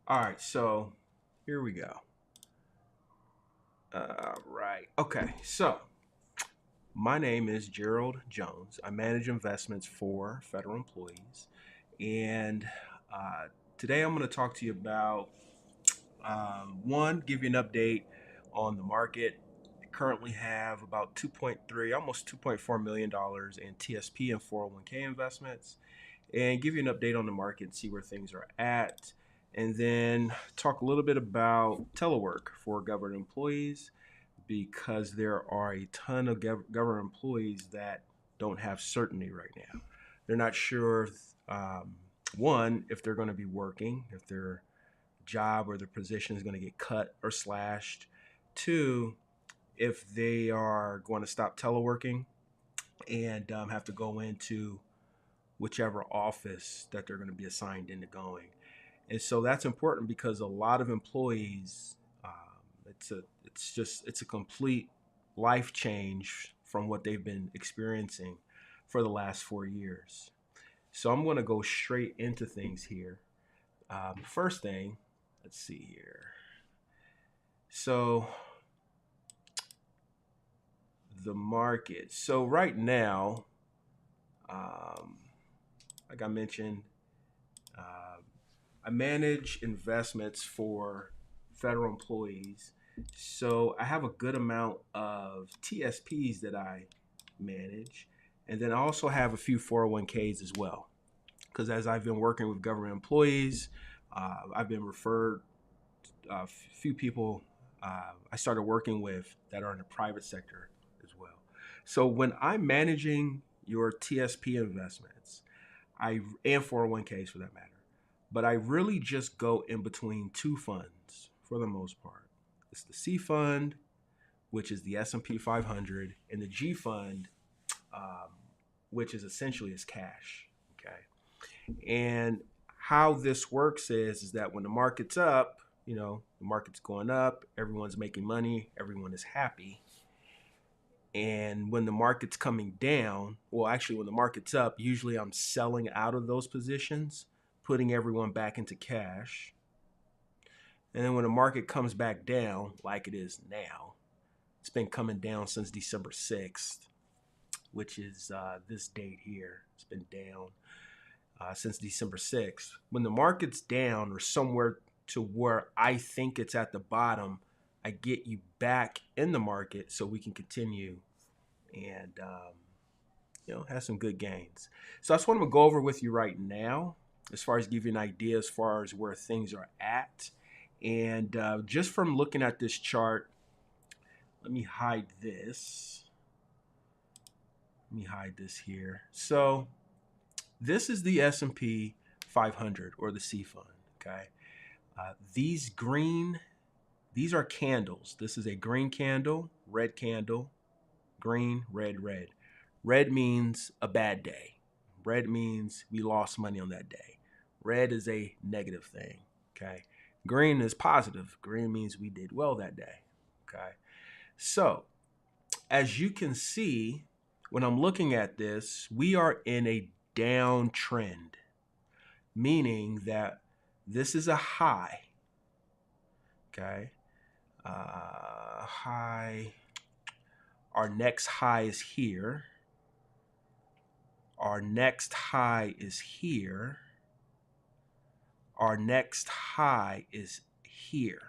All right, so here we go. Right. Okay, so my name is Gerald Jones. I manage investments for federal employees. And uh, today I'm going to talk to you about one, give you an update on the market. I currently have about 2.3, almost $2.4 million in TSP and 401k investments, and give you an update on the market and see where things are at. And then talk a little bit about telework for government employees because there are a ton of government employees that don't have certainty right now. They're not sure, one, if they're going to be working, if their job or their position is going to get cut or slashed. Two, if they are going to stop teleworking and have to go into whichever office that they're going to be assigned into going. And so that's important because a lot of employees, it's a complete life change from what they've been experiencing for the last 4 years. So I'm going to go straight into things here. First thing, let's see here. So the market. So right now, um, like I mentioned, uh, I manage investments for federal employees. So I have a good amount of TSPs that I manage. And then I also have a few 401ks as well. Because as I've been working with government employees, I've been referred a few people I started working with that are in the private sector as well. So when I'm managing your TSP investments, and 401ks for that matter, but I really just go in between two funds for the most part. It's the C fund, which is the S&P 500, and the G fund, um, which is essentially is cash. Okay, and how this works is that when the market's up, the market's going up, everyone's making money, everyone is happy. And when the market's coming down, well, actually, when the market's up, usually I'm selling out of those positions, putting everyone back into cash. And then when the market comes back down, like it is now, it's been coming down since December 6th, which is this date here. It's been down since December 6th. When the market's down or somewhere to where I think it's at the bottom, I get you back in the market so we can continue and have some good gains. So that's what I'm gonna go over with you right now, as far as give you an idea as far as where things are at. And just from looking at this chart, let me hide this. Let me hide this here. So this is the S&P 500 or the C fund. Okay, these are candles. This is a green candle, red candle, green, red, red. Red means a bad day. Red means we lost money on that day. Red is a negative thing. Okay. Green is positive. Green means we did well that day. Okay. So, as you can see, when I'm looking at this, we are in a downtrend, meaning that this is a high. Okay. High. Our next high is here. Our next high is here. Our next high is here.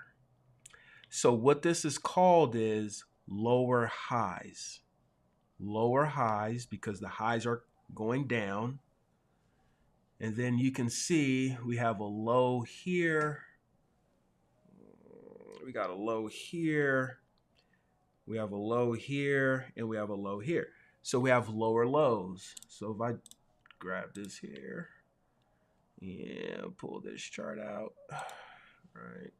So what this is called is lower highs. Lower highs because the highs are going down. And then you can see we have a low here. We got a low here. We have a low here, and we have a low here. So we have lower lows. So if I grab this here, yeah, pull this chart out, right?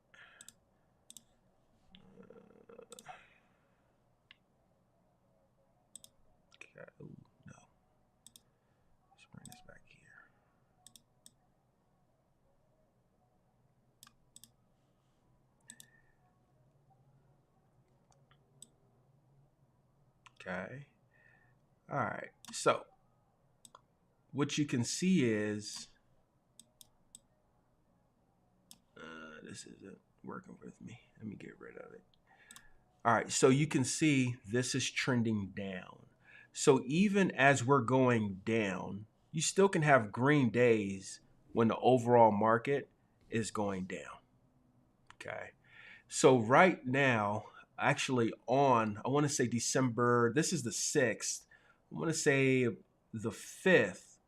Okay, ooh, no, let's bring this back here. Okay, all right. So what you can see is, this isn't working with me. Let me get rid of it. All right, so you can see this is trending down. So even as we're going down, you still can have green days when the overall market is going down. Okay. So right now, actually on, I want to say December, this is the 6th. I want to say the 5th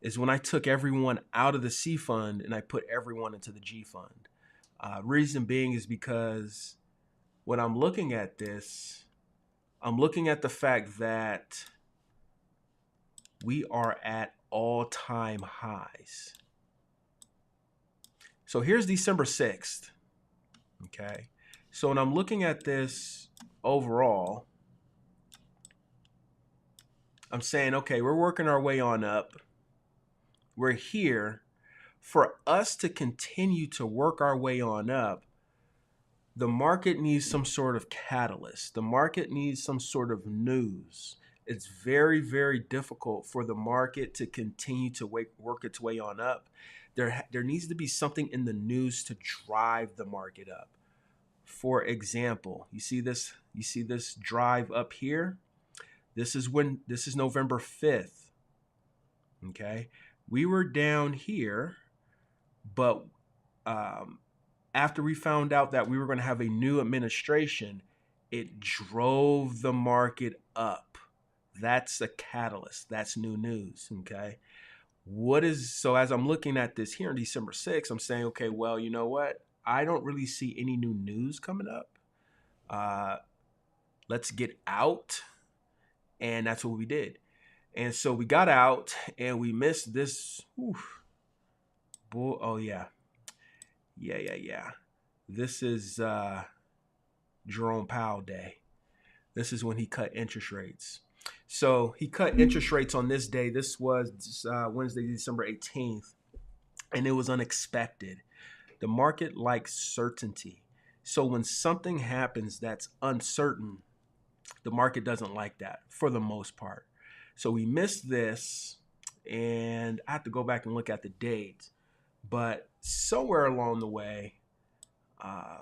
is when I took everyone out of the C fund and I put everyone into the G fund. Reason being is because when I'm looking at this, I'm looking at the fact that we are at all-time highs. So here's December 6th. Okay. So when I'm looking at this overall, I'm saying, okay, we're working our way on up. We're here. For us to continue to work our way on up, the market needs some sort of catalyst. The market needs some sort of news. It's very, very difficult for the market to continue to work its way on up. There needs to be something in the news to drive the market up. For example, you see this drive up here. This is November 5th. Okay. We were down here, but after we found out that we were going to have a new administration, it drove the market up. That's a catalyst. That's new news. Okay. So as I'm looking at this here on December 6th, I'm saying, okay, well, you know what? I don't really see any new news coming up. Let's get out. And that's what we did. And so we got out and we missed this. Oh, yeah. Yeah. This is Jerome Powell Day. This is when he cut interest rates. So he cut interest rates on this day. This was Wednesday, December 18th. And it was unexpected. The market likes certainty. So when something happens that's uncertain, the market doesn't like that for the most part. So we missed this, and I have to go back and look at the date. But somewhere along the way, I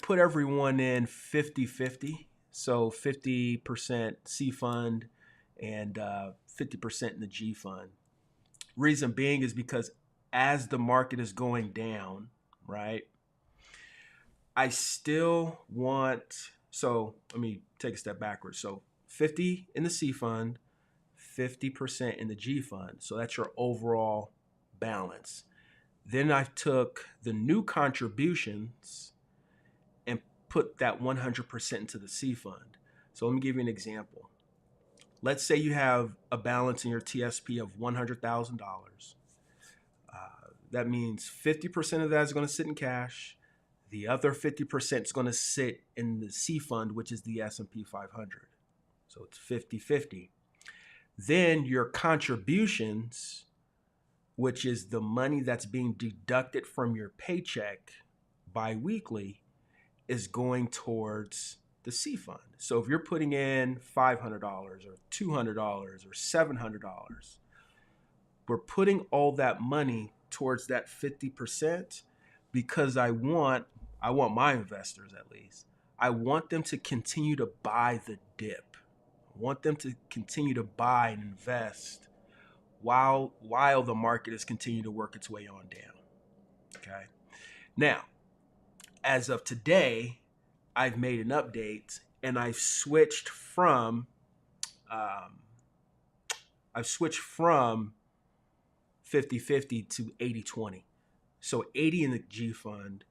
put everyone in 50-50. So 50% C fund and 50% in the G fund. Reason being is because as the market is going down, right, I still want, so let me take a step backwards. So 50 in the C fund, 50% in the G fund. So that's your overall balance. Then I took the new contributions and put that 100% into the C fund. So let me give you an example. Let's say you have a balance in your TSP of $100,000. That means 50% of that is going to sit in cash. The other 50% is going to sit in the C fund, which is the S&P 500. So it's 50-50. Then your contributions, which is the money that's being deducted from your paycheck biweekly, is going towards the C fund. So if you're putting in $500 or $200 or $700, we're putting all that money towards that 50% because I want my investors, at least, I want them to continue to buy the dip. I want them to continue to buy and invest while the market is continuing to work its way on down. Okay. Now, as of today, I've made an update and I've switched from 50-50 to 80-20. So 80 in the G fund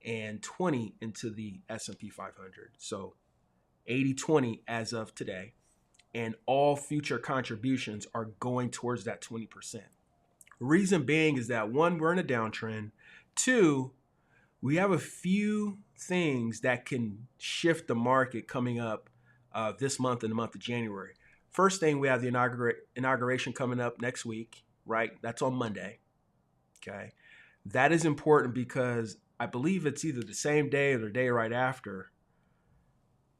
and 20 into the S&P 500. So 80-20 as of today. And all future contributions are going towards that 20%. Reason being is that, one, we're in a downtrend. Two, we have a few things that can shift the market coming up this month in the month of January. First thing, we have the inauguration coming up next week, right? That's on Monday. Okay. That is important because I believe it's either the same day or the day right after.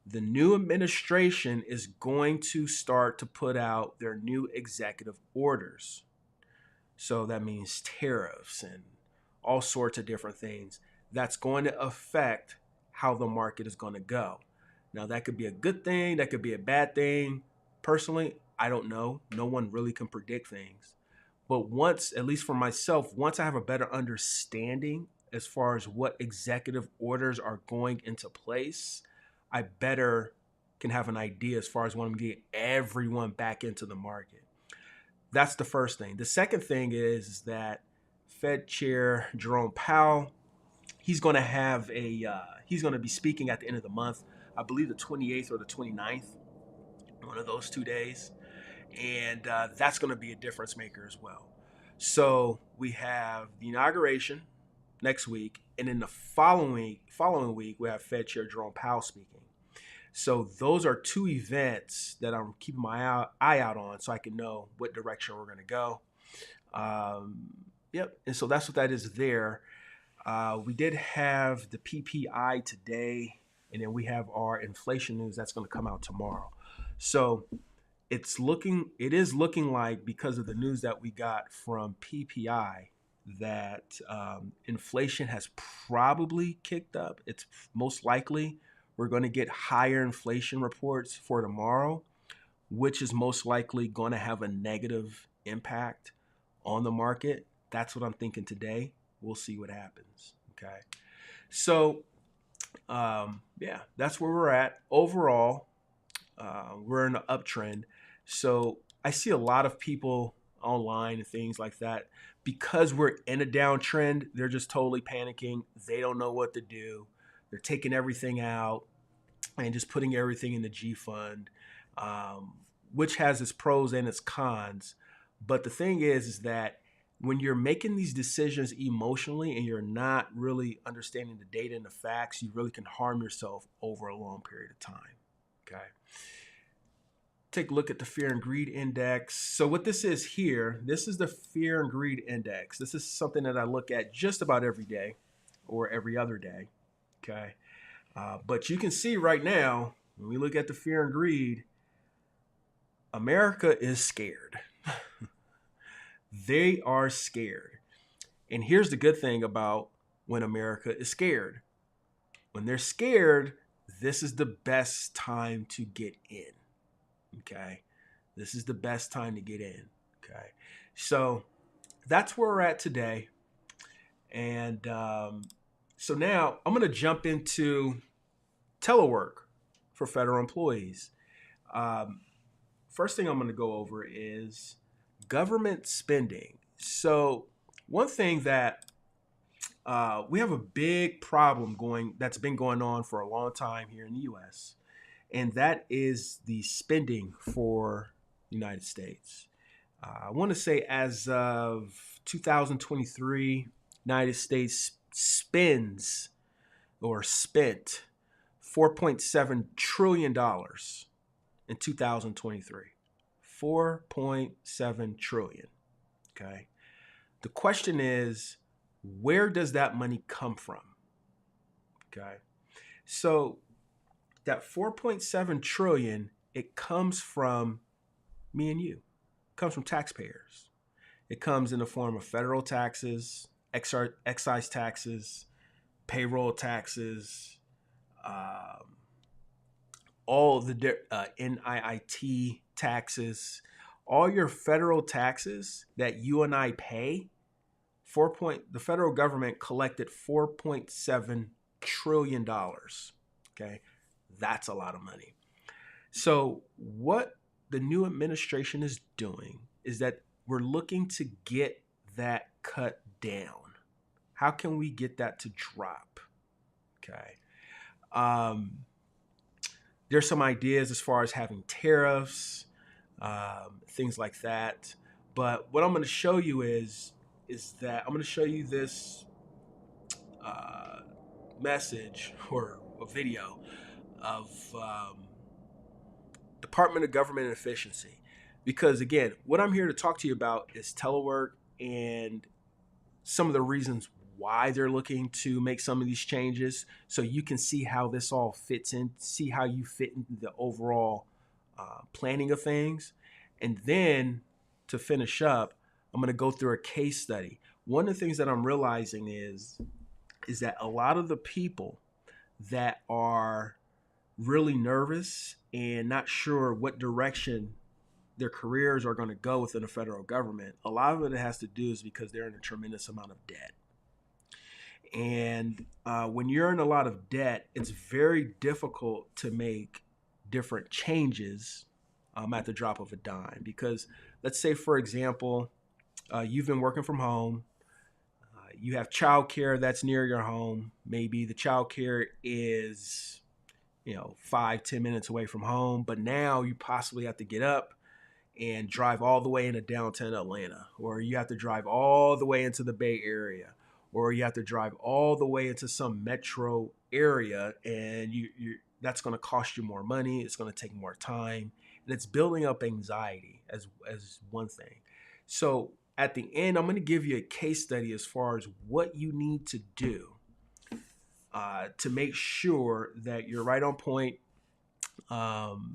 The new administration is going to start to put out their new executive orders. So that means tariffs and all sorts of different things. That's going to affect how the market is going to go. Now, that could be a good thing, that could be a bad thing. Personally, I don't know. No one really can predict things. But once, at least for myself, once I have a better understanding as far as what executive orders are going into place, I better can have an idea as far as when I'm getting everyone back into the market. That's the first thing. The second thing is that Fed Chair Jerome Powell, he's going to have he's going to be speaking at the end of the month. I believe the 28th or the 29th, one of those 2 days. And that's going to be a difference maker as well. So we have the inauguration next week, and then the following week we have Fed Chair Jerome Powell speaking. So those are two events that I'm keeping my eye out on, so I can know what direction we're going to go. Yep, and so that's what that is there. We did have the PPI today, and then we have our inflation news that's going to come out tomorrow. So it is looking like, because of the news that we got from PPI, that inflation has probably kicked up. It's most likely we're going to get higher inflation reports for tomorrow, which is most likely going to have a negative impact on the market. That's what I'm thinking today. We'll see what happens. Okay. So, yeah, that's where we're at. Overall, we're in an uptrend. So I see a lot of people online and things like that. Because we're in a downtrend, they're just totally panicking. They don't know what to do. They're taking everything out and just putting everything in the G fund, which has its pros and its cons. But the thing is that when you're making these decisions emotionally and you're not really understanding the data and the facts, you really can harm yourself over a long period of time. Okay. Take a look at the fear and greed index. So what this is here, this is the fear and greed index. This is something that I look at just about every day or every other day. Okay. But you can see right now, when we look at the fear and greed, America is scared. They are scared. And here's the good thing about when America is scared. When they're scared, this is the best time to get in. Okay. This is the best time to get in. Okay. So that's where we're at today. And so now I'm going to jump into telework for federal employees. First thing I'm going to go over is government spending. So one thing that we have a big problem that's been going on for a long time here in the U.S., and that is the spending for the United States. I want to say as of 2023, United States spent $4.7 trillion in 2023. 4.7 trillion. Okay. The question is, where does that money come from? Okay. So that 4.7 trillion, it comes from me and you. It comes from taxpayers. It comes in the form of federal taxes, excise taxes, payroll taxes, all the NIIT taxes, all your federal taxes that you and I pay. The federal government collected $4.7 trillion. Okay, that's a lot of money. So what the new administration is doing is that we're looking to get that cut down. How can we get that to drop? Okay. There's some ideas as far as having tariffs, things like that. But what I'm going to show you is that I'm going to show you this message or a video of Department of Government Efficiency. Because again, what I'm here to talk to you about is telework and some of the reasons why they're looking to make some of these changes, so you can see how this all fits in, see how you fit into the overall planning of things. And then to finish up, I'm going to go through a case study. one of the things that I'm realizing is that a lot of the people that are really nervous and not sure what direction their careers are going to go within the federal government, a lot of it has to do is because they're in a tremendous amount of debt. And when you're in a lot of debt, it's very difficult to make different changes at the drop of a dime. Because let's say, for example, you've been working from home. You have childcare that's near your home. Maybe the childcare is, 5-10 minutes away from home, but now you possibly have to get up and drive all the way into downtown Atlanta, or you have to drive all the way into the Bay Area, or you have to drive all the way into some metro area, and you that's going to cost you more money. It's going to take more time, and it's building up anxiety as one thing. So at the end, I'm going to give you a case study as far as what you need to do to make sure that you're right on point, and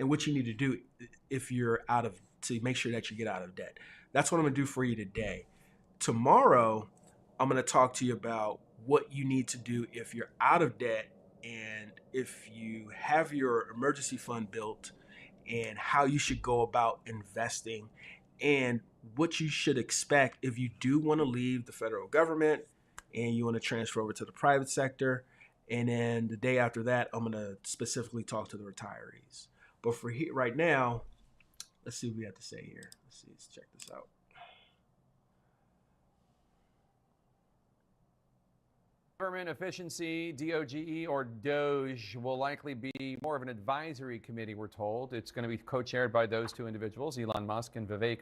what you need to do if you're out of to make sure that you get out of debt. That's what I'm going to do for you today. Tomorrow, I'm going to talk to you about what you need to do if you're out of debt and if you have your emergency fund built, and how you should go about investing, and what you should expect if you do want to leave the federal government and you want to transfer over to the private sector. And then the day after that, I'm going to specifically talk to the retirees. But for right now, let's see what we have to say here. Let's check this out. Government efficiency, DOGE or DOGE, will likely be more of an advisory committee, we're told. It's going to be co-chaired by those two individuals, Elon Musk and Vivek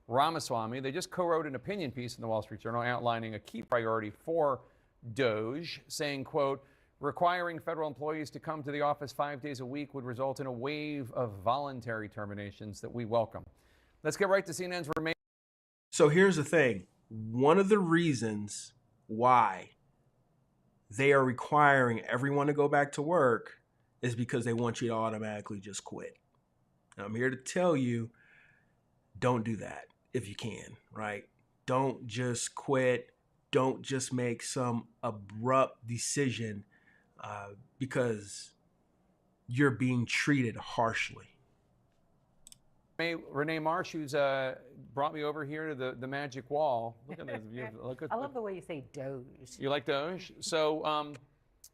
Ramaswamy. They just co-wrote an opinion piece in the Wall Street Journal outlining a key priority for DOGE, saying, quote, requiring federal employees to come to the office 5 days a week would result in a wave of voluntary terminations that we welcome. Let's get right to CNN's remaining. So here's the thing. One of the reasons why they are requiring everyone to go back to work is because they want you to automatically just quit. Now, I'm here to tell you, don't do that if you can, right? Don't just quit. Don't just make some abrupt decision because you're being treated harshly. Renee Marsh, who's brought me over here to the magic wall. Look at this. I love the way you say Doge. You like Doge? So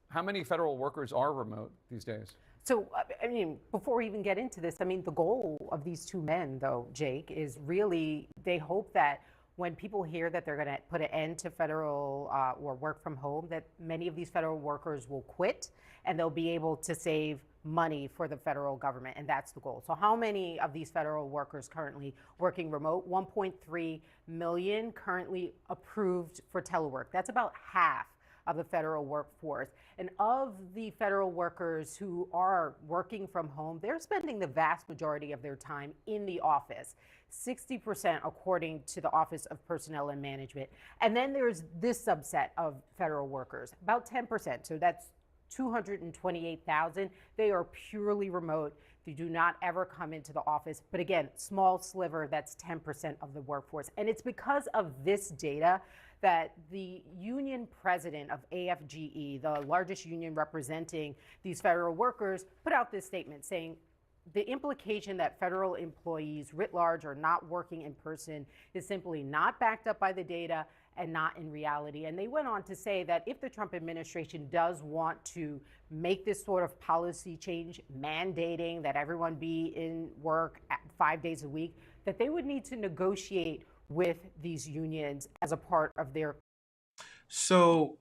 how many federal workers are remote these days? So, I mean, before we even get into this, I mean, the goal of these two men, though, Jake, is really they hope that when people hear that they're going to put an end to federal or work from home, that many of these federal workers will quit and they'll be able to save money for the federal government, and that's the goal. So how many of these federal workers currently working remote? 1.3 million currently approved for telework. That's about half of the federal workforce. And of the federal workers who are working from home, they're spending the vast majority of their time in the office, 60% according to the Office of Personnel and Management. And then there's this subset of federal workers, about 10%. So that's 228,000. They are purely remote. They do not ever come into the office. But again, small sliver, that's 10% of the workforce. And it's because of this data that the union president of AFGE, the largest union representing these federal workers, put out this statement saying the implication that federal employees writ large are not working in person is simply not backed up by the data and not in reality. And they went on to say that if the Trump administration does want to make this sort of policy change, mandating that everyone be in work 5 days a week, that they would need to negotiate with these unions as a part of their. So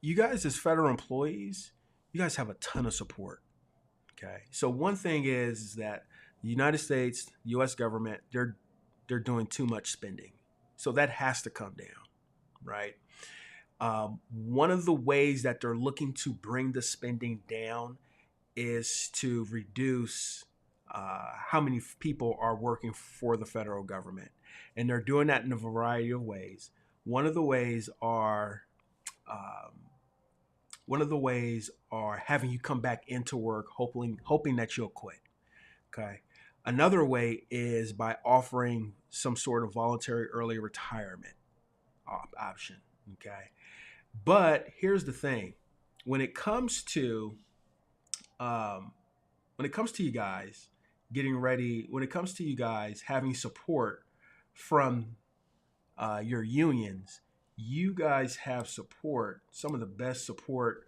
you guys as federal employees, you guys have a ton of support. Okay. So one thing is that the United States, the US government, they're doing too much spending. So that has to come down, right? One of the ways that they're looking to bring the spending down is to reduce how many people are working for the federal government. And they're doing that in a variety of ways. One of the ways are having you come back into work, hoping that you'll quit. Okay. Another way is by offering some sort of voluntary early retirement option. Okay. But here's the thing: when it comes to um, when it comes to you guys getting ready, when it comes to you guys having support from your unions, you guys have support, some of the best support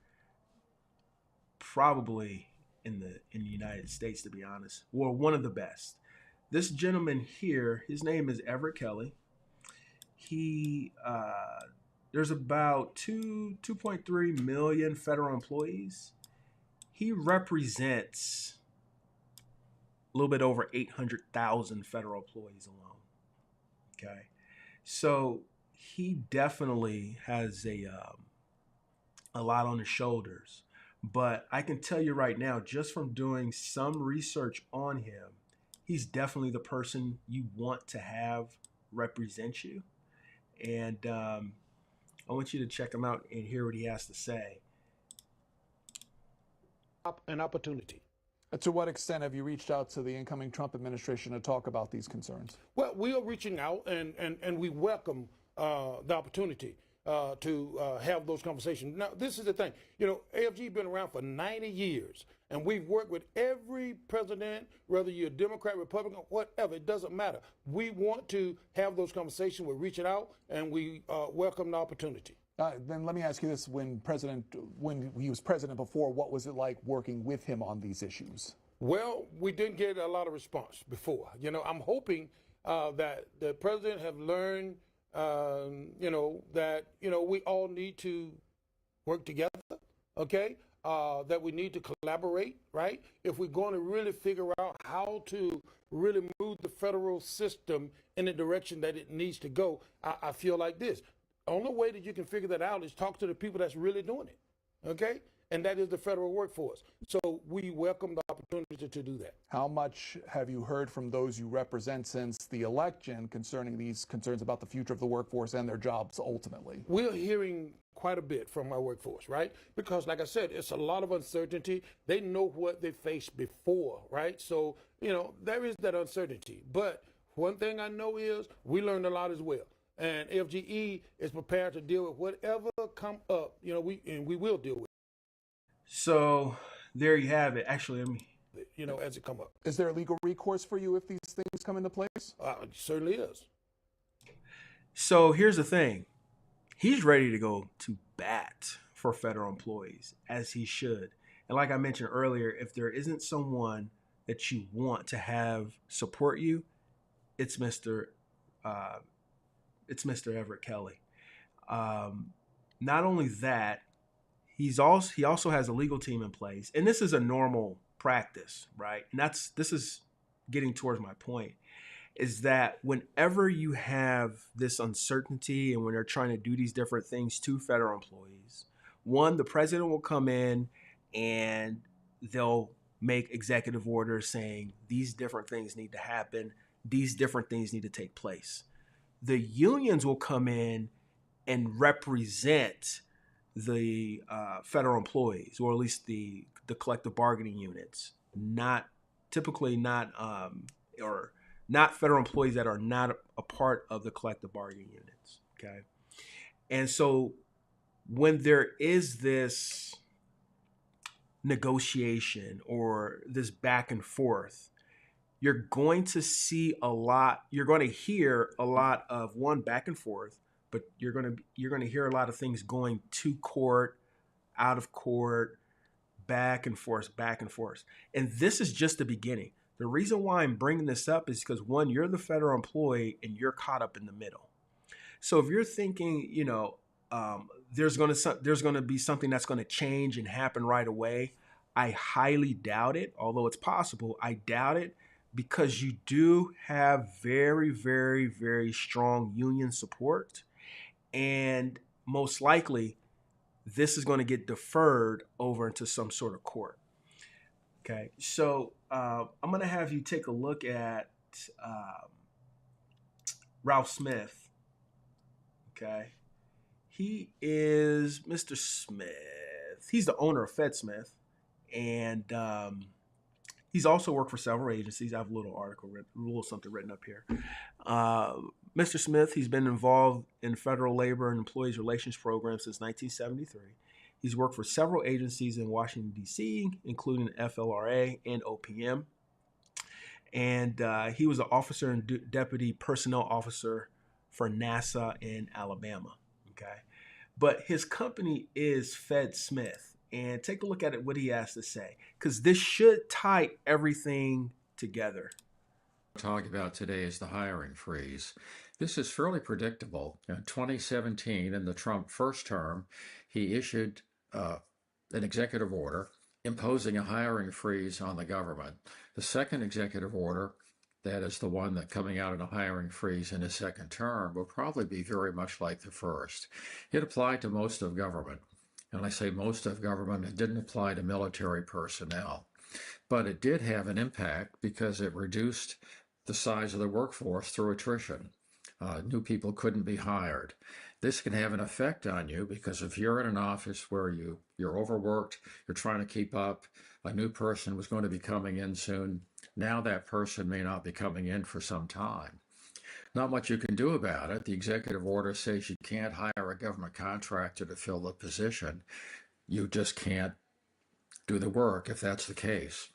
probably in the United States, to be honest. Well, one of the best. This gentleman here, his name is Everett Kelly. He there's about 2.3 million federal employees. He represents a little bit over 800,000 federal employees alone. Okay, so he definitely has a lot on his shoulders. But I can tell you right now, just from doing some research on him, he's definitely the person you want to have represent you. And I want you to check him out and hear what he has to say. An opportunity. To what extent have you reached out to the incoming Trump administration to talk about these concerns? Well, we are reaching out and we welcome the opportunity to have those conversations. Now, this is the thing. You know, AFG has been around for 90 years, and we've worked with every president, whether you're a Democrat, Republican, whatever, it doesn't matter. We want to have those conversations. We're reaching out, and we welcome the opportunity. Then let me ask you this: when he was president before, what was it like working with him on these issues? Well, we didn't get a lot of response before. You know, I'm hoping that the president have learned, that we all need to work together. Okay, that we need to collaborate. Right? If we're going to really figure out how to really move the federal system in the direction that it needs to go, I feel like this. Only way that you can figure that out is talk to the people that's really doing it, okay? And that is the federal workforce. So we welcome the opportunity to do that. How much have you heard from those you represent since the election concerning these concerns about the future of the workforce and their jobs ultimately? We're hearing quite a bit from our workforce, right? Because like I said, it's a lot of uncertainty. They know what they faced before, right? So, there is that uncertainty. But one thing I know is we learned a lot as well. And FGE is prepared to deal with whatever come up, we will deal with it. So there you have it. Actually, as it come up. Is there legal recourse for you if these things come into place? It certainly is. So here's the thing. He's ready to go to bat for federal employees, as he should. And like I mentioned earlier, if there isn't someone that you want to have support you, it's Mr. Everett Kelly. Not only that, he also has a legal team in place, and this is a normal practice, right? And this is getting towards my point, is that whenever you have this uncertainty and when they're trying to do these different things to federal employees, one, the president will come in and they'll make executive orders saying these different things need to happen, these different things need to take place. The unions will come in and represent the federal employees, or at least the collective bargaining units, not federal employees that are not a part of the collective bargaining units. Okay, and so when there is this negotiation or this back and forth, you're going to hear a lot of back and forth, but you're going to hear a lot of things going to court, out of court, back and forth. And this is just the beginning. The reason why I'm bringing this up is because, one, you're the federal employee and you're caught up in the middle. So if you're thinking, there's going to be something that's going to change and happen right away, I highly doubt it. Although it's possible, I doubt it, because you do have very, very, very strong union support. And most likely, this is going to get deferred over into some sort of court. Okay, so I'm going to have you take a look at Ralph Smith. Okay, he is Mr. Smith. He's the owner of FedSmith, and He's also worked for several agencies. I have a little article, a little something written up here. Uh, Mr. Smith, he's been involved in federal labor and employees relations programs since 1973. He's worked for several agencies in Washington, D.C., including FLRA and OPM. And he was an officer and deputy personnel officer for NASA in Alabama. Okay. But his company is Fed Smith. And take a look at it, what he has to say, because this should tie everything together. Talk about today is the hiring freeze. This is fairly predictable. In 2017, in the Trump first term, he issued an executive order imposing a hiring freeze on the government. The second executive order, that is the one that coming out in a hiring freeze in his second term, will probably be very much like the first. It applied to most of government. And I say most of government, it didn't apply to military personnel. But it did have an impact because it reduced the size of the workforce through attrition. New people couldn't be hired. This can have an effect on you because if you're in an office where you're overworked, you're trying to keep up, a new person was going to be coming in soon. Now that person may not be coming in for some time. Not much you can do about it. The executive order says you can't hire a government contractor to fill the position. You just can't do the work if that's the case.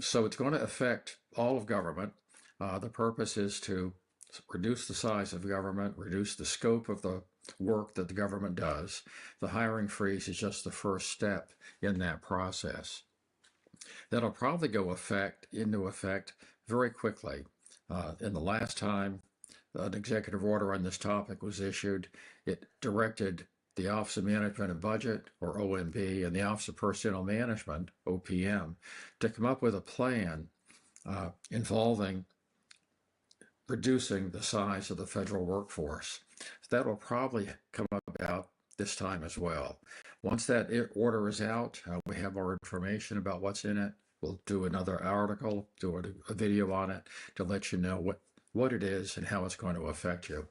So it's going to affect all of government. The purpose is to reduce the size of government, reduce the scope of the work that the government does. The hiring freeze is just the first step in that process. That'll probably go into effect very quickly. In the last time an executive order on this topic was issued, it directed the Office of Management and Budget, or OMB, and the Office of Personnel Management, OPM, to come up with a plan involving reducing the size of the federal workforce. That will probably come about this time as well. Once that order is out, we have more information about what's in it. We'll do another article, do a video on it to let you know what it is and how it's going to affect you.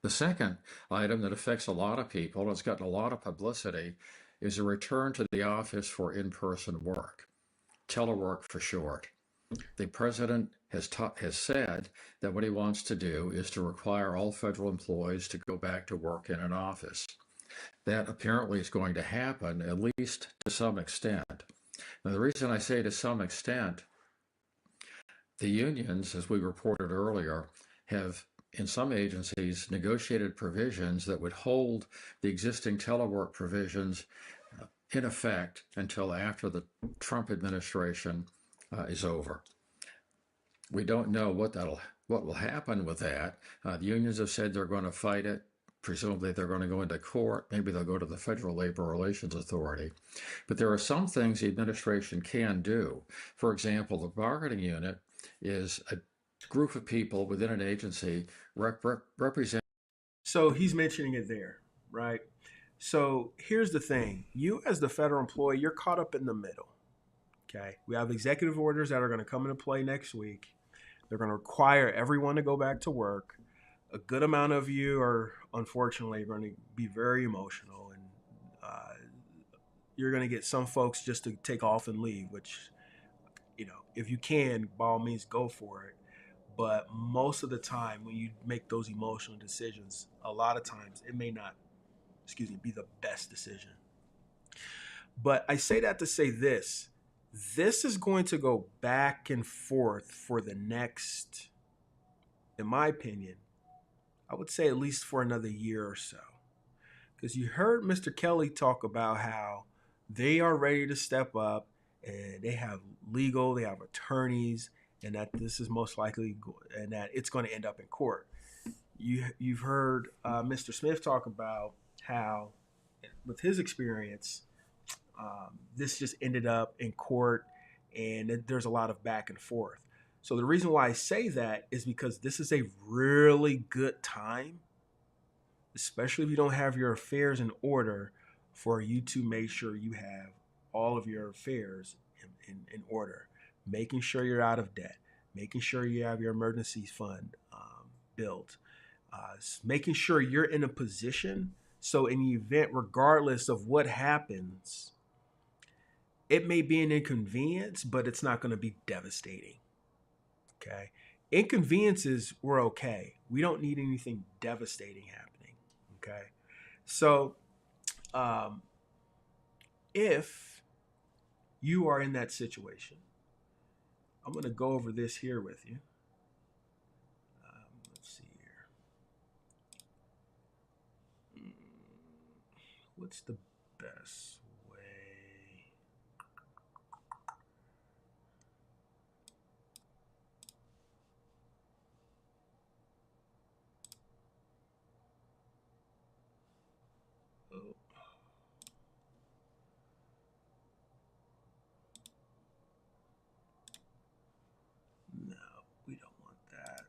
The second item that affects a lot of people, and it's gotten a lot of publicity, is a return to the office for in-person work, telework for short. The president has said that what he wants to do is to require all federal employees to go back to work in an office. That apparently is going to happen, at least to some extent. Now, the reason I say to some extent, the unions, as we reported earlier, have in some agencies negotiated provisions that would hold the existing telework provisions in effect until after the Trump administration is over. We don't know what will happen with that. The unions have said they're going to fight it. Presumably they're going to go into court. Maybe they'll go to the Federal Labor Relations Authority. But there are some things the administration can do. For example, the bargaining unit is a group of people within an agency represent. So he's mentioning it there, right? So here's the thing. You as the federal employee, you're caught up in the middle. Okay. We have executive orders that are going to come into play next week. They're going to require everyone to go back to work. A good amount of you are unfortunately going to be very emotional, and you're going to get some folks just to take off and leave, which, if you can, by all means, go for it. But most of the time when you make those emotional decisions, a lot of times it may not, be the best decision. But I say that to say this is going to go back and forth for the next, in my opinion, I would say at least for another year or so. Because you heard Mr. Kelly talk about how they are ready to step up and they have they have attorneys, and that this is most likely, and that it's going to end up in court. You've heard Mr. Smith talk about how, with his experience, this just ended up in court, and there's a lot of back and forth. So the reason why I say that is because this is a really good time, especially if you don't have your affairs in order, for you to make sure you have all of your affairs in order, making sure you're out of debt, making sure you have your emergency fund built, making sure you're in a position so in the event, regardless of what happens, It may be an inconvenience, but it's not going to be devastating. Okay. Inconveniences, we're okay. We don't need anything devastating happening. Okay. So, if you are in that situation, I'm going to go over this here with you. Let's see here. What's the best way? Oh. No, we don't want that.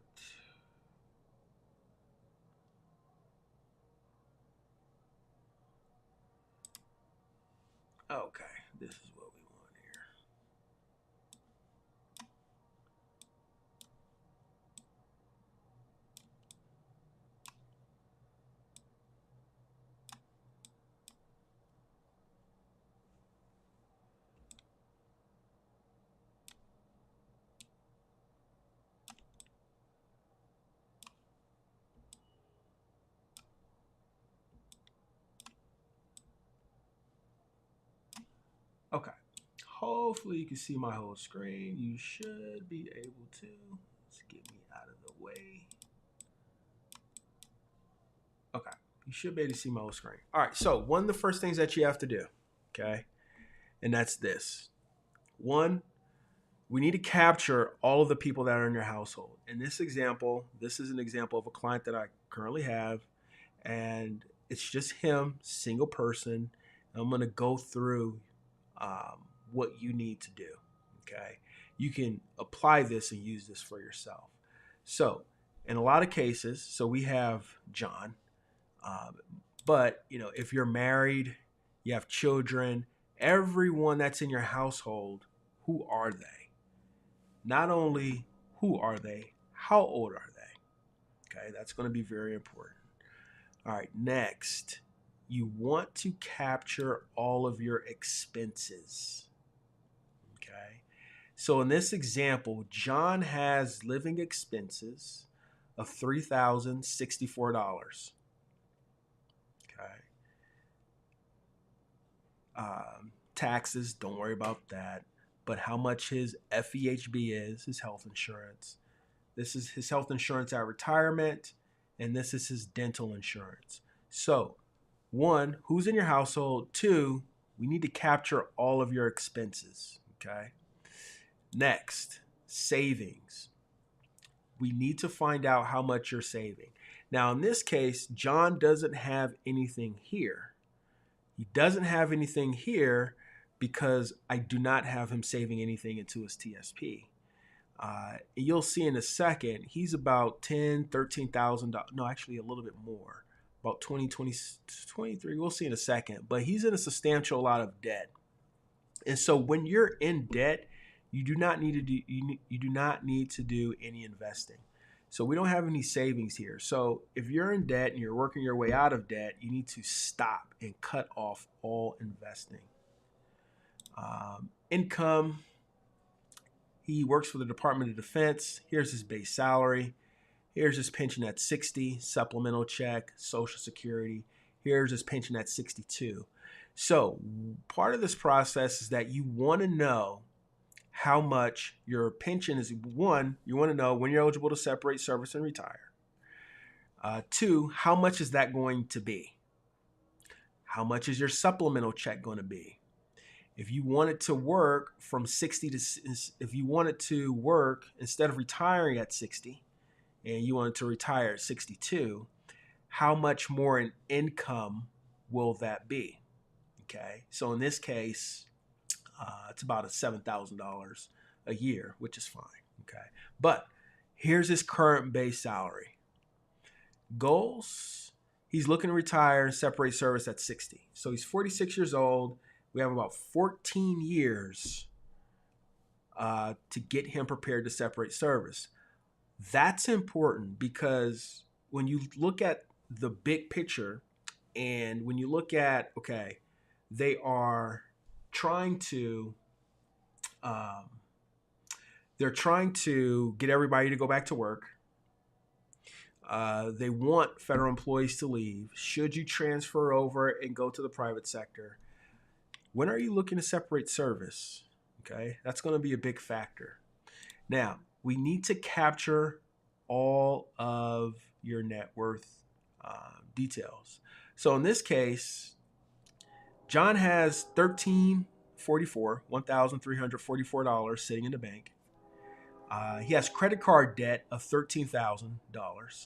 Okay, this is what we want here. Okay. Hopefully you can see my whole screen. You should be able to. Let's get me out of the way. Okay. You should be able to see my whole screen. All right. So one of the first things that you have to do, okay, and that's this. One, we need to capture all of the people that are in your household. In this example, this is an example of a client that I currently have, and it's just him, single person. I'm going to go through what you need to do. Okay. You can apply this and use this for yourself. So, in a lot of cases, so we have John, but if you're married, you have children, everyone that's in your household, who are they? Not only who are they, how old are they? Okay, that's going to be very important. All right, next, you want to capture all of your expenses. Okay, so in this example, John has living expenses of $3,064. Okay. Taxes, don't worry about that. But how much his FEHB is, his health insurance. This is his health insurance at retirement, and this is his dental insurance. So, one, who's in your household? Two, we need to capture all of your expenses. Okay. Next, savings. We need to find out how much you're saving. Now, in this case, John doesn't have anything here. He doesn't have anything here because I do not have him saving anything into his TSP. You'll see in a second, he's about $13,000. No, actually a little bit more, about 23. We'll see in a second, but he's in a substantial lot of debt. And so when you're in debt, you do not need to do any investing. So we don't have any savings here. So if you're in debt and you're working your way out of debt, you need to stop and cut off all investing. Income. He works for the Department of Defense. Here's his base salary. Here's his pension at 60, supplemental check, Social Security. Here's his pension at 62. So part of this process is that you want to know how much your pension is. One, you want to know when you're eligible to separate service and retire. Two, how much is that going to be? How much is your supplemental check going to be? If you wanted to work from 60 to, if you wanted to work instead of retiring at 60 and you wanted to retire at 62, how much more in income will that be? Okay. So in this case, it's about $7,000 a year, which is fine. Okay. But here's his current base salary. Goals, he's looking to retire and separate service at 60. So he's 46 years old. We have about 14 years to get him prepared to separate service. That's important because when you look at the big picture and when you look at, okay, they are trying to they're trying to get everybody to go back to work. They want federal employees to leave. Should you transfer over and go to the private sector? When are you looking to separate service? Okay, that's going to be a big factor. Now, we need to capture all of your net worth details. So in this case, John has $1,344 sitting in the bank. He has credit card debt of $13,000.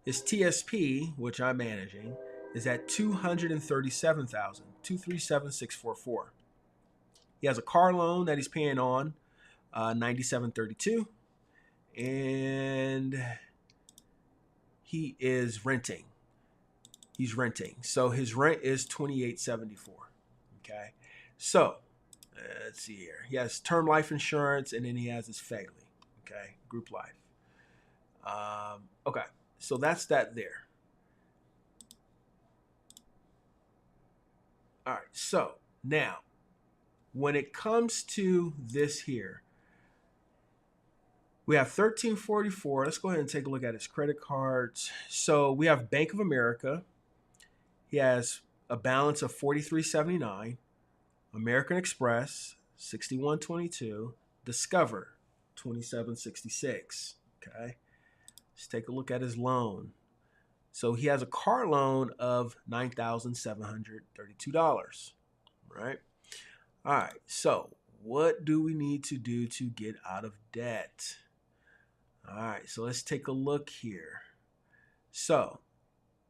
His TSP, which I'm managing, is at $237,000, $237,644. He has a car loan that he's paying on, $97.32, and he is renting. He's renting, so his rent is $28.74. Okay, so let's see here. He has term life insurance, and then he has his FEGLI. Okay, group life. Okay, so that's that there. All right, so now when it comes to this here, we have 1344. Let's go ahead and take a look at his credit cards. So we have Bank of America. He has a balance of $43.79. American Express, $61.22. Discover, $27.66. Okay. Let's take a look at his loan. So he has a car loan of $9,732. Right? All right. So what do we need to do to get out of debt? All right. So let's take a look here. So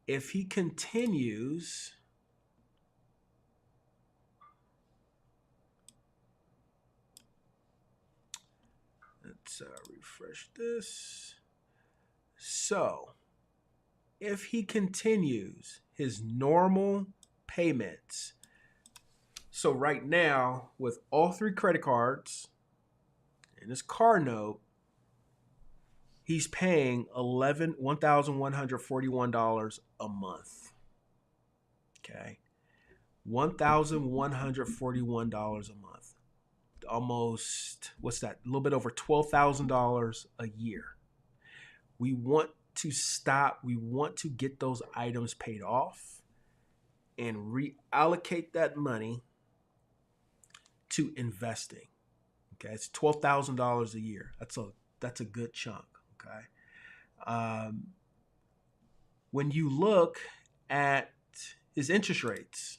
if he continues, let's refresh this. So if he continues his normal payments, so right now with all three credit cards and his car note, he's paying $1,141 a month. Okay. $1,141 a month. Almost, what's that? A little bit over $12,000 a year. We want to stop. We want to get those items paid off and reallocate that money to investing. Okay. It's $12,000 a year. That's a good chunk. Okay. When you look at his interest rates,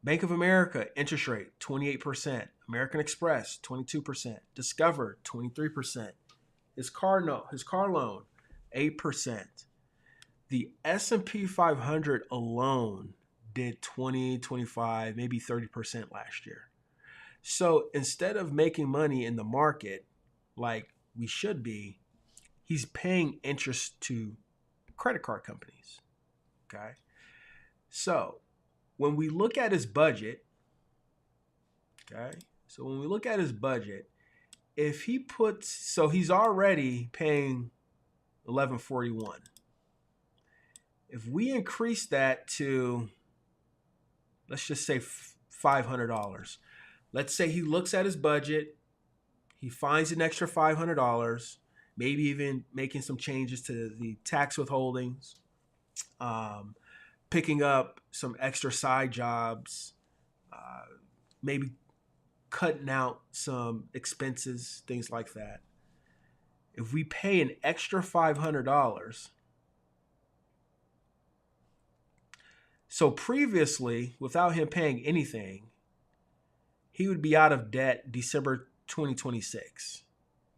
Bank of America interest rate 28%, American Express 22%, Discover 23%, his car loan 8%. The S&P 500 alone did 20, 25, maybe 30% last year. So instead of making money in the market like we should be, he's paying interest to credit card companies. Okay. So when we look at his budget, if he puts, so he's already paying $1,141. If we increase that to, let's just say $500. Let's say he looks at his budget, he finds an extra $500, maybe even making some changes to the tax withholdings, picking up some extra side jobs, maybe cutting out some expenses, things like that. If we pay an extra $500, so previously, without him paying anything, he would be out of debt December 2026.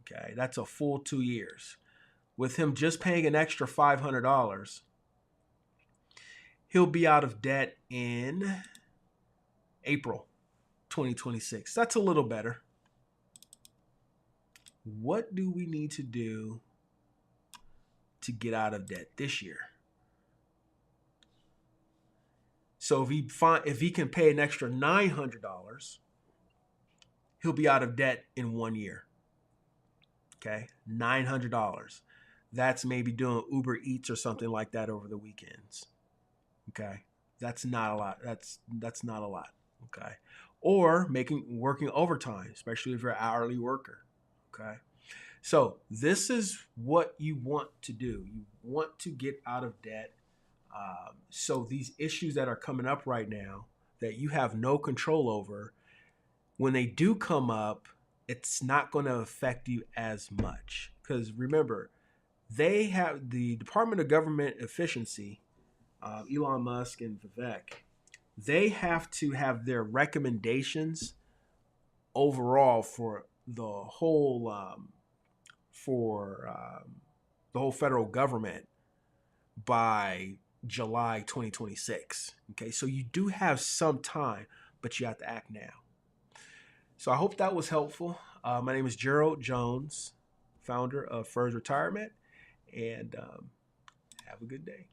Okay, that's a full 2 years. With him just paying an extra $500, he'll be out of debt in April 2026. That's a little better. What do we need to do to get out of debt this year? So if he can pay an extra $900, he'll be out of debt in 1 year. Okay, $900. That's maybe doing Uber Eats or something like that over the weekends. Okay, that's not a lot. That's not a lot. Okay. Or working overtime, especially if you're an hourly worker. Okay. So this is what you want to do. You want to get out of debt. So these issues that are coming up right now that you have no control over, when they do come up, it's not going to affect you as much. Because remember, they have the Department of Government Efficiency, Elon Musk and Vivek, they have to have their recommendations overall for the whole federal government by July 2026. Okay, so you do have some time, but you have to act now. So I hope that was helpful. My name is Gerald Jones, founder of FERS Retirement, and have a good day.